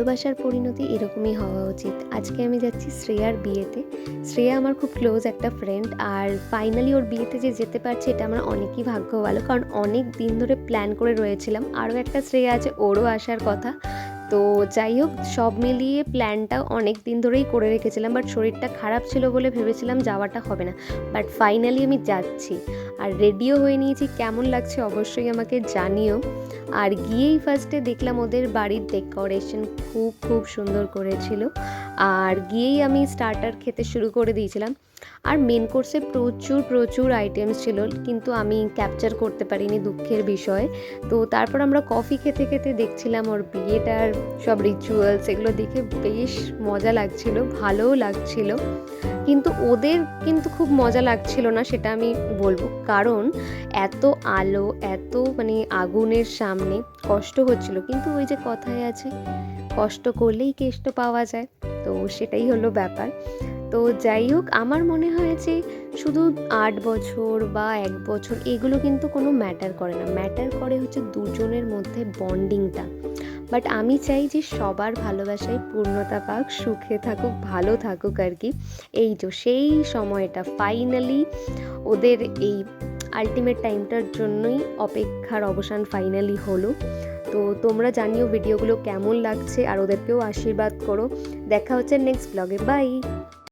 ভালোবাসার পরিণতি এরকমই হওয়া উচিত। আজকে আমি যাচ্ছি শ্রেয়ার বিয়েতে। শ্রেয়া আমার খুব ক্লোজ একটা ফ্রেন্ড, আর ফাইনালি ওর বিয়েতে যে যেতে পারছি এটা আমার অনেকই ভাগ্য ভালো, কারণ অনেক দিন ধরে প্ল্যান করে রয়েছিলাম। আরও একটা শ্রেয়া আছে, ওরও আসার কথা। তো যাই হোক, সব মিলিয়ে প্ল্যানটা অনেক দিন ধরেই করে রেখেছিলাম, বাট শরীরটা খারাপ ছিল বলে ভেবেছিলাম যাওয়াটা হবে না। বাট ফাইনালি আমি যাচ্ছি, আর রেডিও হয়ে নিয়েছি। কেমন লাগছে অবশ্যই আমাকে জানিও। আর গিয়েই ফার্স্টে দেখলাম ওদের বাড়ির ডেকোরেশন খুব খুব সুন্দর করেছিল। আর গিয়েই আমি স্টার্টার খেতে শুরু করে দিয়েছিলাম। আর মেন কোর্সে প্রচুর প্রচুর আইটেমস ছিল, কিন্তু আমি ক্যাপচার করতে পারিনি, দুঃখের বিষয়। তো তারপর আমরা কফি খেতে খেতে দেখছিলাম ওর বিয়েটার সব রিচুয়ালস, এগুলো দেখে বেশ মজা লাগছিল, ভালোও লাগছিল। কিন্তু ওদের কিন্তু খুব মজা লাগছিল না, সেটা আমি বলবো, কারণ এত আলো, এত আগুনের সামনে কষ্ট হচ্ছিল। কিন্তু ওই যে কথায় আছে, কষ্ট করলেই কেষ্ট পাওয়া যায়, তো সেটাই হলো ব্যাপার। তো যাই হোক, আমার মনে হয়েছে শুধু 8 বছর বা 1 বছর এগুলো কিন্তু কোনো ম্যাটার করে না, ম্যাটার করে হচ্ছে দুজনের মধ্যে বন্ডিংটা। বাট আমি চাই যে সবার ভালোবাসায় পূর্ণতা পাক, সুখে থাকুক, ভালো থাকুক আর কি। এই তো সেই সময়টা ফাইনালি ওদের এই আলটিমেট টাইমটার জন্যই অপেক্ষার অবসান ফাইনালি হলো। তো তোমরা জানিও ভিডিওগুলো কেমন লাগছে, আর ওদেরকেও আশীর্বাদ করো। দেখা হচ্ছে নেক্সট ব্লগে, বাই।